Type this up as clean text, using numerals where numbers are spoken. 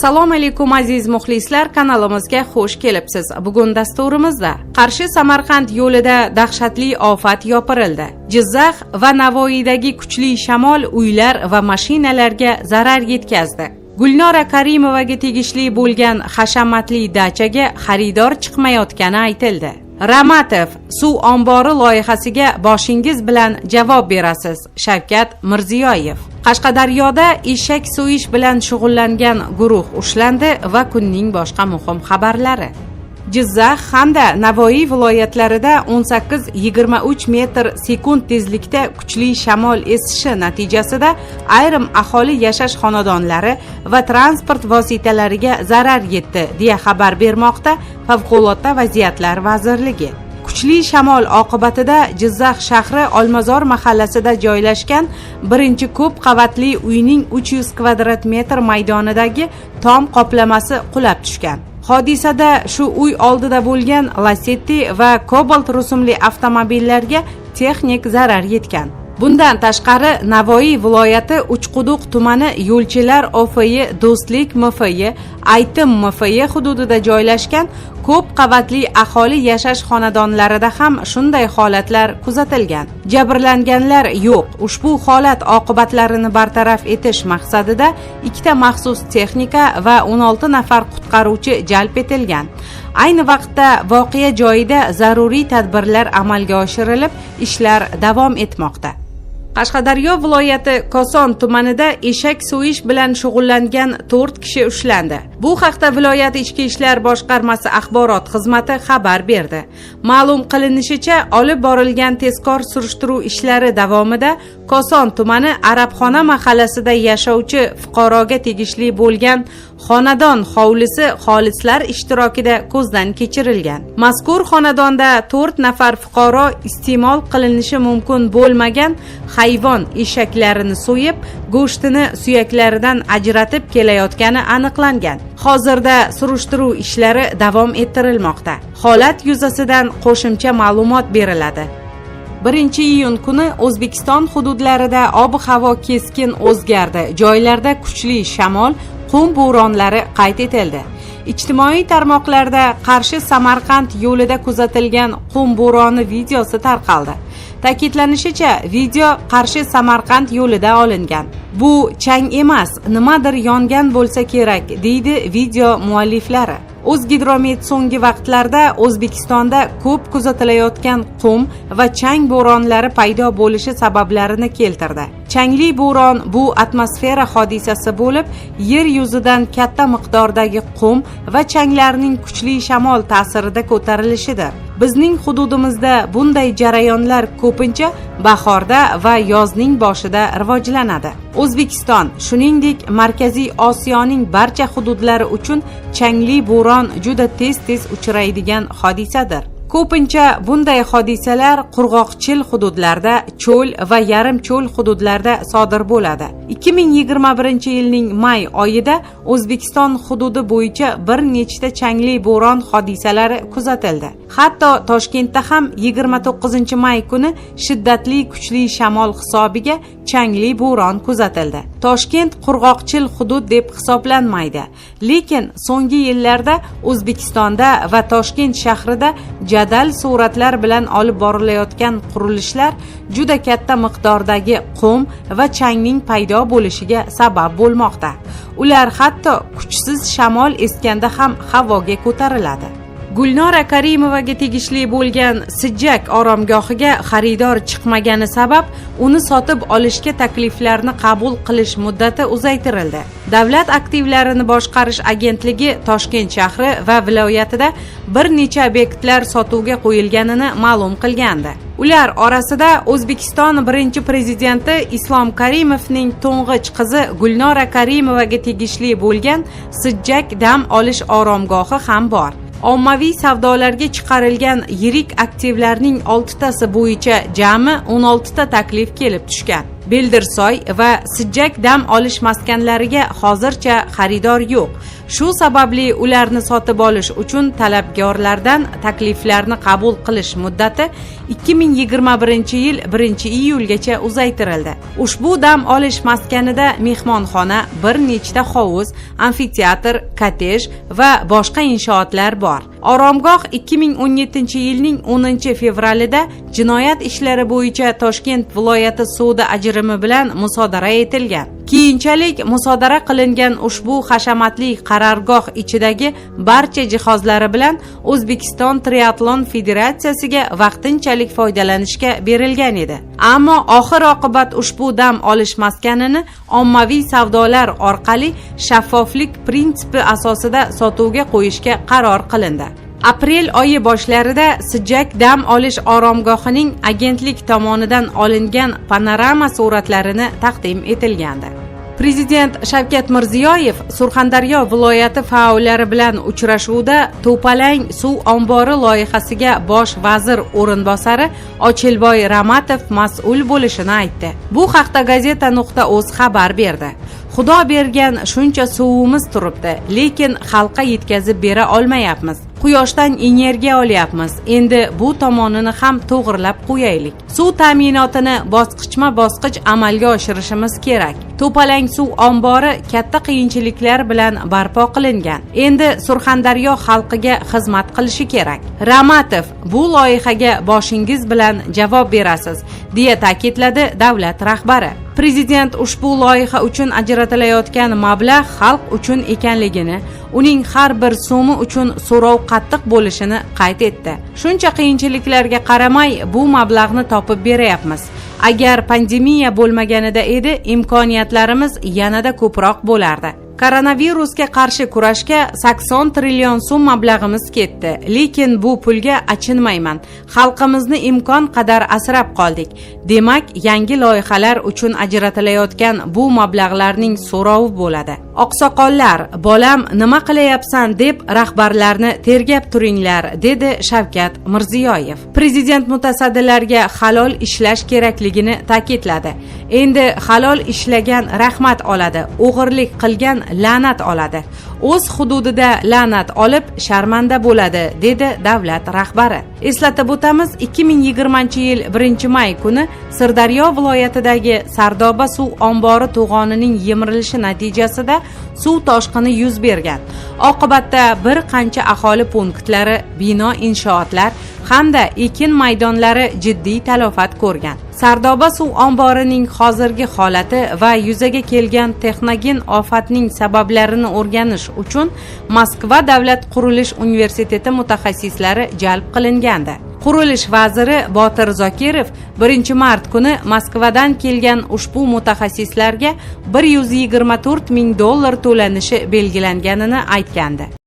Assalomu alaykum aziz muxlislar, kanalimizga xush kelibsiz. Bugun dasturimizda Qarshi-Samarqand yo'lida dahshatli ofat yopirildi. Jizzax va Navoiydagi kuchli shamol uylar va mashinalarga zarar yetkazdi. Gulnora Karimovaga tegishli bo'lgan hashamatli dachaga xaridor chiqmayotgani aytildi. Ramatov suv ombori loyihasiga boshingiz bilan javob berasiz. Shavkat Mirziyoyev. Qashqadaryoda eshak so'yish bilan shug'ullangan guruh ushlandi va kunning boshqa muhim xabarlari. Jizzax hamda Navoiy viloyatlarida 18-23 metr sekund tezlikda kuchli shamol esishi natijasida ayrim aholi yashash xonadonlari va transport vositalariga zarar yetdi, deya xabar bermoqda Favqulodda vaziyatlar vazirligi. Kuchli shamol oqibatida Jizzax shahri Olmazor mahallasida joylashgan birinchi ko'p qavatli uyning 300 kvadrat metr maydonidagi tom qoplamasi qulab tushgan. Hodisada shu uy oldida bo'lgan Lacetti va Cobalt rusumli avtomobillarga texnik zarar yetgan. Bundan tashqari Navoiy viloyati Uchquduq tumani Yo'lchilar OFY, Do'stlik MFY, Aytim MFY hududida joylashgan ko'p qavatli aholi yashash xonadonlarida ham shunday holatlar kuzatilgan. Jabrlanganlar yo'q. Ushbu holat oqibatlarini bartaraf etish maqsadida 2 maxsus texnika va 16 nafar qutqaruvchi jalb etilgan. Ayni vaqtda voqea joyida zaruriy tadbirlar amalga oshirilib, ishlar davom etmoqda. Qashqadaryo viloyati Koson tumanida eshak so'yish bilan shug'ullangan 4 kishi ushlandi. Bu haqda viloyat ichki ishlar boshqarmasi axborot xizmati xabar berdi. Ma'lum qilinishicha, olib borilgan tezkor surishtiruv ishlari davomida Koson tumani Arabxona mahallasida yashovchi fuqaroga tegishli bo'lgan xonadon hovlisi xolislar ishtirokida ko'zdan kechirilgan. Mazkur xonadonda 4 nafar fuqaro iste'mol qilinishi mumkin bo'lmagan hayvon eshaklarini so'yib, go'shtini suyaklaridan ajratib kelayotgani aniqlangan. Hozirda surishtiruv ishlari davom ettirilmoqda. Holat yuzasidan qo'shimcha ma'lumot beriladi. 1-iyun kuni O'zbekiston hududlarida ob-havo keskin o'zgardi. Joylarda kuchli shamol, qum bo'ronlari qayd etildi. Ijtimoiy tarmoqlarda Qarshi-Samarqand yo'lida kuzatilgan qum bo'roni videosi tarqaldi. Ta'kidlanishicha, video Qarshi-Samarqand yo'lida olingan. Bu chang emas, nimadir yongan bo'lsa kerak, deydi video mualliflari. O'zgidromet so'nggi vaqtlarda O'zbekistonda ko'p kuzatilayotgan qum va chang bo'ronlari paydo bo'lishi sabablarini keltirdi. Changli bo'ron bu atmosfera hodisasi bo'lib, yer yuzidan katta miqdordagi qum va changlarning kuchli shamol ta'sirida ko'tarilishidir. Bizning hududimizda bunday jarayonlar ko'pincha bahorda va yozning boshida rivojlanadi. O'zbekiston, shuningdek, Markaziy Osiyoning barcha hududlari uchun changli bo'ron juda tez-tez uchraydigan hodisadir. Ko'pincha bunday hodisalar qurg'oqchil hududlarda, cho'l va yarim cho'l hududlarda sodir bo'ladi. 2021-yilning may oyida O'zbekiston hududi bo'yicha bir nechta changli bo'ron hodisalari kuzatildi. Hatto Toshkentda ham 29-may kuni shiddatli kuchli shamol hisobiga changli bo'ron kuzatildi. Toshkent qurg'oqchil hudud deb hisoblanmaydi, lekin so'nggi yillarda O'zbekistonda va Toshkent shahrida jadal suratlar bilan olib borilayotgan qurilishlar juda katta miqdordagi qum va changning paydo bo'lishiga sabab bo'lmoqda. Ular hatto kuchsiz shamol esganda ham havoga ko'tariladi. Gulnora Karimovaga tegishli bo'lgan Sijjak oromgohiga xaridor chiqmagani sabab uni sotib olishga takliflarni qabul qilish muddati uzaytirildi. Davlat aktivlarini boshqarish agentligi Toshkent shahri va viloyatida bir necha obyektlar sotuvga qo'yilganini ma'lum qilgandi. Ular orasida O'zbekiston birinchi prezidenti Islom Karimovning to'ng'ich qizi Gulnora Karimovaga tegishli bo'lgan Sijjak dam olish oromgohi ham bor. Ommaviy savdolarga chiqarilgan yirik aktivlarning 6tasi bo'yicha jami 16 ta taklif kelib tushgan. Beldirsoy va Sijjak dam olish maskanlariga hozircha xaridor yo'q. Shu sababli ularni sotib olish uchun talabgorlardan takliflarni qabul qilish muddati 2021-yil 1-iyulgacha uzaytirildi. Ushbu dam olish maskanida mehmonxona, bir nechta hovuz, amfiteatr, kottej va boshqa inshootlar bor. Oromgoh 2017-yilning 10-fevralida jinoyat ishlari bo'yicha Toshkent viloyati sudi ajrimi bilan musodara etilgan. Keyinchalik musodara qilingan ushbu hashamatli qarorgoh ichidagi barcha jihozlari bilan O'zbekiston Triatlon Federatsiyasiga vaqtinchalik foydalanishga berilgan edi. Ammo oxir-oqibat ushbu dam olish maskanini ommaviy savdolar orqali shaffoflik prinsipi asosida sotuvga qo'yishga qaror qilindi. Aprel oyi boshlarida Sijak dam olish oromgohining agentlik tomonidan olingan panorama suratlarini taqdim etilgandi. Prezident Shavkat Mirziyoyev Surxondaryo viloyati faollari bilan uchrashuvda To'palang suv ombori loyihasiga bosh vazir o'rinbosari Ochilboy Ramatov mas'ul bo'lishini aytdi. Bu haqda gazeta.uz xabar berdi. Xudo bergan shuncha suvimiz turibdi, lekin xalqqa yetkazib bera olmayapmiz. Quyoshdan energiya olyapmiz. Endi bu tomonini ham to'g'rilab qo'yaylik. Suv ta'minotini bosqichma-bosqich amalga oshirishimiz kerak. To'palang suv ombori katta qiyinchiliklar bilan barpo qilingan. Endi Surxondaryo xalqiga xizmat qilishi kerak. Ramatov, bu loyihaga boshingiz bilan javob berasiz, deya ta'kidladi davlat rahbari. Prezident ushbu loyiha uchun ajratilayotgan mablag' xalq uchun ekanligini, uning har bir so'mi uchun so'rov qattiq bo'lishini qayd etdi. Shuncha qiyinchiliklarga qaramay bu mablag'ni topib beryapmiz. Agar pandemiya bo'lmaganida edi, imkoniyatlarimiz yanada ko'proq bo'lardi. Koronavirusga qarshi kurashga 80 trillion so'm mablag'imiz ketdi, lekin bu pulga achinmayman. Xalqimizni imkon qadar asrab qoldik. Demak, yangi loyihalar uchun ajratilayotgan bu mablag'larning so'rovi bo'ladi. Oqsoqollar, bolam nima qilayapsan deb rahbarlarni tergab turinglar, dedi Shavkat Mirziyoyev. Prezident mutasaddilarga halol ishlash kerakligini ta'kidladi. Endi halol ishlagan rahmat oladi, o'g'irlik qilgan la'nat oladi. O'z hududida la'nat olib sharmanda bo'ladi, dedi davlat rahbari. Eslatib o'tamiz, 2020-yil 1-may kuni Sirdaryo viloyatidagi Sardoba suv ombori to'g'onining yemirilishi natijasida suv toshqini yuz bergan. Oqibatda bir qancha aholi punktlari, bino inshootlar hamda ekin maydonlari jiddiy talofat ko'rgan. Sardoba suv omborining hozirgi holati va yuzaga kelgan texnogen ofatning sabablarini o'rganish uchun Moskva davlat qurilish universiteti mutaxassislari jalb qilingandi. Qurilish vaziri Botir Zokirov 1-mart kuni Moskvadan kelgan ushbu mutaxassislarga $124 ming to'lanishi belgilanganini aytgandi.